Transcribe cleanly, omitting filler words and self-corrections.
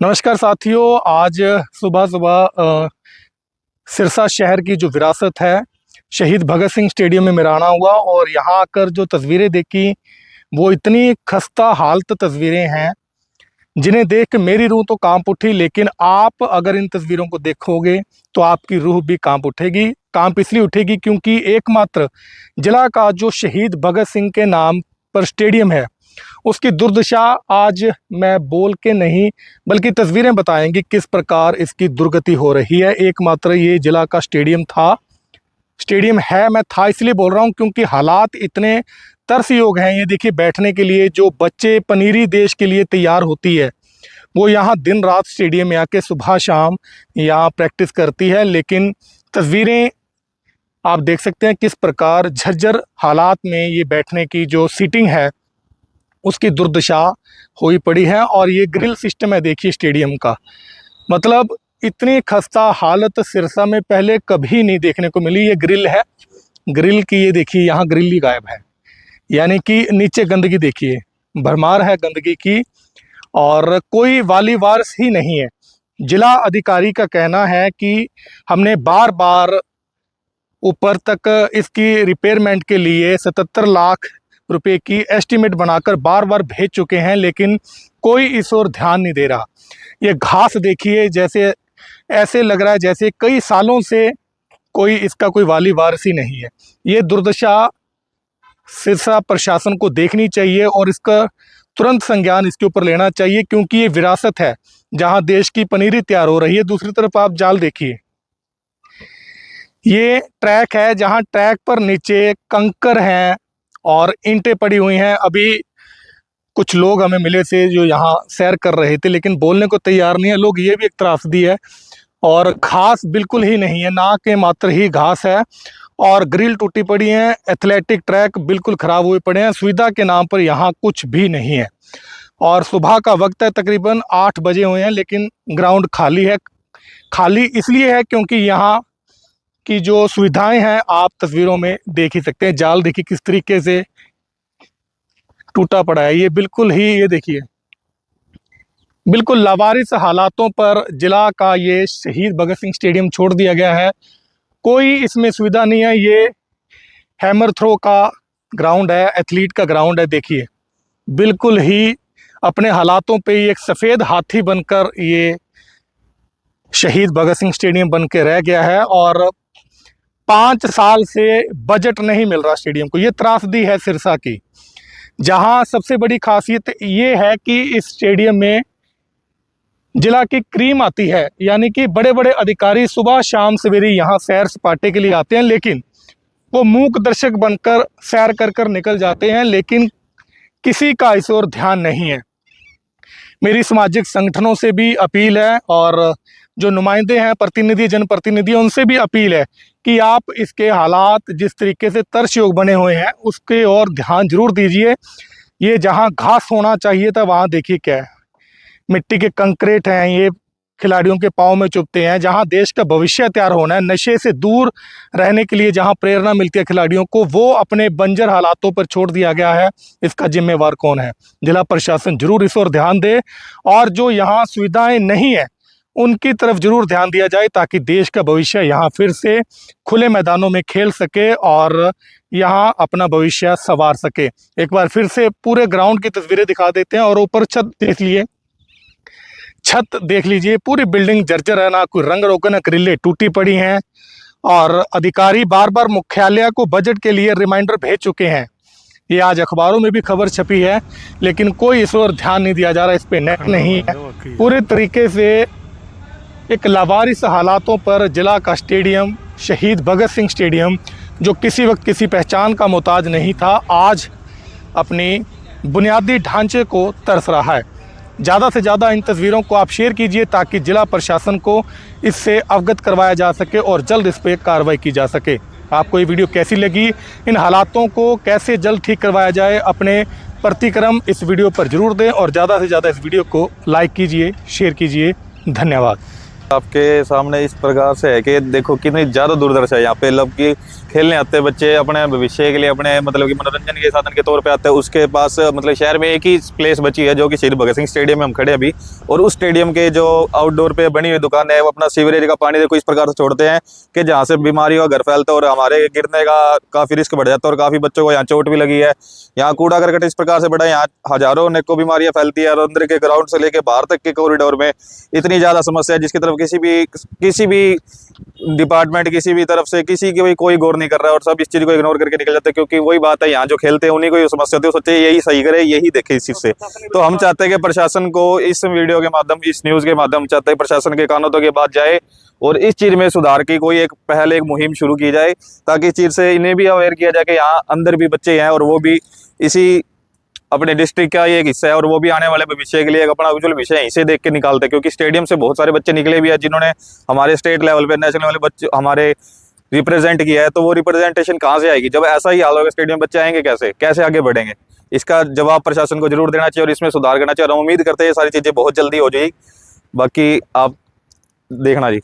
नमस्कार साथियों, आज सुबह सुबह सिरसा शहर की जो विरासत है शहीद भगत सिंह स्टेडियम में मेरा आना हुआ और यहाँ आकर जो तस्वीरें देखी वो इतनी खस्ता हालत तस्वीरें हैं जिन्हें देख के मेरी रूह तो कांप उठी। लेकिन आप अगर इन तस्वीरों को देखोगे तो आपकी रूह भी कांप उठेगी। कांप इसलिए उठेगी क्योंकि एकमात्र जिला का जो शहीद भगत सिंह के नाम पर स्टेडियम है उसकी दुर्दशा आज मैं बोल के नहीं बल्कि तस्वीरें बताएंगी किस प्रकार इसकी दुर्गति हो रही है। एकमात्र ये जिला का स्टेडियम है, मैं था इसलिए बोल रहा हूँ क्योंकि हालात इतने तरसयोग हैं। ये देखिए, बैठने के लिए जो बच्चे पनीरी देश के लिए तैयार होती है वो यहाँ दिन रात स्टेडियम में आके सुबह शाम यहाँ प्रैक्टिस करती है। लेकिन तस्वीरें आप देख सकते हैं किस प्रकार झज्जर हालात में ये बैठने की जो सीटिंग है उसकी दुर्दशा हुई पड़ी है। और ये ग्रिल सिस्टम है, देखिए स्टेडियम का, मतलब इतनी खस्ता हालत सिरसा में पहले कभी नहीं देखने को मिली। ये ग्रिल है, ग्रिल की ये देखिए यहाँ ग्रिल ही गायब है, यानी कि नीचे गंदगी देखिए, भरमार है गंदगी की और कोई वाली वारस ही नहीं है। जिला अधिकारी का कहना है कि हमने बार बार ऊपर तक इसकी रिपेयरमेंट के लिए 77 लाख रुपए की एस्टीमेट बनाकर बार बार भेज चुके हैं, लेकिन कोई इस ओर ध्यान नहीं दे रहा। ये घास देखिए, जैसे ऐसे लग रहा है जैसे कई सालों से इसका कोई वाली वारिस ही नहीं है। ये दुर्दशा सिरसा प्रशासन को देखनी चाहिए और इसका तुरंत संज्ञान इसके ऊपर लेना चाहिए क्योंकि ये विरासत है जहां देश की पनीरी तैयार हो रही है। दूसरी तरफ आप जाल देखिए, ये ट्रैक है जहां ट्रैक पर नीचे कंकर हैं और ईंटें पड़ी हुई हैं। अभी कुछ लोग हमें मिले थे जो यहाँ सैर कर रहे थे लेकिन बोलने को तैयार नहीं है लोग। ये भी एक त्रासदी है और घास बिल्कुल ही नहीं है, ना के मात्र ही घास है और ग्रिल टूटी पड़ी है। एथलेटिक ट्रैक बिल्कुल ख़राब हुए पड़े हैं। सुविधा के नाम पर यहाँ कुछ भी नहीं है और सुबह का वक्त है, तकरीबन 8 बजे हुए हैं, लेकिन ग्राउंड खाली है। खाली इसलिए है क्योंकि यहाँ की जो सुविधाएं हैं आप तस्वीरों में देख ही सकते हैं। जाल देखिए किस तरीके से टूटा पड़ा है, ये बिल्कुल ही, ये देखिए बिल्कुल लावारिस हालातों पर जिला का ये शहीद भगत सिंह स्टेडियम छोड़ दिया गया है। कोई इसमें सुविधा नहीं है। ये हैमर थ्रो का ग्राउंड है, एथलीट का ग्राउंड है। देखिए बिल्कुल ही अपने हालातों पे एक सफ़ेद हाथी बनकर ये शहीद भगत सिंह स्टेडियम बन के रह गया है और 5 साल से बजट नहीं मिल रहा स्टेडियम को। ये त्रासदी है सिरसा की, जहां सबसे बड़ी खासियत ये है कि इस स्टेडियम में जिला की क्रीम आती है, यानी कि बड़े बड़े अधिकारी सुबह शाम सवेरे यहाँ सैर सपाटे के लिए आते हैं, लेकिन वो मूक दर्शक बनकर सैर कर कर निकल जाते हैं, लेकिन किसी का इस ओर ध्यान नहीं है। मेरी सामाजिक संगठनों से भी अपील है और जो नुमाइंदे हैं, प्रतिनिधि, जनप्रतिनिधि, उनसे भी अपील है कि आप इसके हालात जिस तरीके से तरसयोग बने हुए हैं उसके और ध्यान जरूर दीजिए। ये जहां घास होना चाहिए था वहां देखिए क्या है, मिट्टी के कंक्रीट हैं, ये खिलाड़ियों के पाँव में चुभते हैं। जहां देश का भविष्य तैयार होना है, नशे से दूर रहने के लिए जहां प्रेरणा मिलती है खिलाड़ियों को, वो अपने बंजर हालातों पर छोड़ दिया गया है। इसका जिम्मेवार कौन है? जिला प्रशासन जरूर इस ओर ध्यान दे और जो यहाँ सुविधाएं नहीं है उनकी तरफ जरूर ध्यान दिया जाए ताकि देश का भविष्य यहाँ फिर से खुले मैदानों में खेल सके और यहाँ अपना भविष्य संवार सके। एक बार फिर से पूरे ग्राउंड की तस्वीरें दिखा देते हैं और ऊपर छत देख लीजिए, पूरी बिल्डिंग जर्जर है, ना कोई रंग रोगन, ना ग्रिलें टूटी पड़ी हैं और अधिकारी बार बार मुख्यालय को बजट के लिए रिमाइंडर भेज चुके हैं। ये आज अखबारों में भी खबर छपी है, लेकिन कोई इस ओर ध्यान नहीं दिया जा रहा, इस पर नेट नहीं है। पूरे तरीके से एक लावारिस हालातों पर जिला का स्टेडियम शहीद भगत सिंह स्टेडियम, जो किसी वक्त किसी पहचान का मोहताज नहीं था, आज अपनी बुनियादी ढांचे को तरस रहा है। ज़्यादा से ज़्यादा इन तस्वीरों को आप शेयर कीजिए ताकि जिला प्रशासन को इससे अवगत करवाया जा सके और जल्द इस पर कार्रवाई की जा सके। आपको ये वीडियो कैसी लगी? इन हालातों को कैसे जल्द ठीक करवाया जाए, अपने प्रतिक्रम इस वीडियो पर जरूर दें और ज़्यादा से ज़्यादा इस वीडियो को लाइक कीजिए, शेयर कीजिए। धन्यवाद। आपके सामने इस प्रकार से है कि देखो कितनी ज़्यादा दुर्दशा है यहाँ पे। मतलब कि खेलने आते हैं बच्चे अपने भविष्य के लिए, अपने मतलब कि मनोरंजन के साधन के तौर पे आते हैं। उसके पास मतलब शहर में एक ही प्लेस बची है जो कि शहीद भगत सिंह स्टेडियम में हम खड़े हैं अभी। और उस स्टेडियम के जो आउटडोर पे बनी हुई दुकान है वो अपना सीवरेज का पानी देखो इस प्रकार से छोड़ते हैं कि जहाँ से बीमारियों का घर फैलता है और हमारे गिरने का काफ़ी रिस्क बढ़ जाता है और काफ़ी बच्चों को यहाँ चोट भी लगी है। यहाँ कूड़ा करकट इस प्रकार से बड़ा, यहाँ हजारों अनेकों बीमारियां फैलती है और अंदर के ग्राउंड से लेके बाहर तक के कॉरिडोर में इतनी ज़्यादा समस्या है जिसकी तरफ किसी भी डिपार्टमेंट, किसी भी तरफ से किसी की कोई गौर नहीं कर रहा है और सब इस चीज़ को इग्नोर करके निकल जाते हैं। क्योंकि वही बात है, यहाँ जो खेलते हैं उन्हीं को ये समस्या होती है, सोचे यही सही करे, यही देखे इस चीज़ से। तो हम चाहते हैं कि प्रशासन को इस वीडियो के माध्यम, इस न्यूज़ के माध्यम चाहते हैं प्रशासन के कानों तक ये बात जाए और इस चीज़ में सुधार की कोई एक पहले एक मुहिम शुरू की जाए ताकि इस चीज़ से इन्हें भी अवेयर किया जाए कि यहाँ अंदर भी बच्चे हैं और वो भी इसी अपने डिस्ट्रिक्ट का ये एक हिस्सा है और वो भी आने वाले भविष्य के लिए एक अपना उज्जवल विषय यहीं से देख के निकालते हैं। क्योंकि स्टेडियम से बहुत सारे बच्चे निकले भी हैं जिन्होंने हमारे स्टेट लेवल पे, नेशनल लेवल बच्चे हमारे रिप्रेजेंट किया है। तो वो रिप्रेजेंटेशन कहाँ से आएगी जब ऐसा ही हाल होगा स्टेडियम, बच्चे आएंगे कैसे, कैसे आगे बढ़ेंगे? इसका जवाब प्रशासन को जरूर देना चाहिए और इसमें सुधार करना चाहिए और हम उम्मीद करते हैं ये सारी चीज़ें बहुत जल्दी हो जाएगी। बाकी आप देखना जी।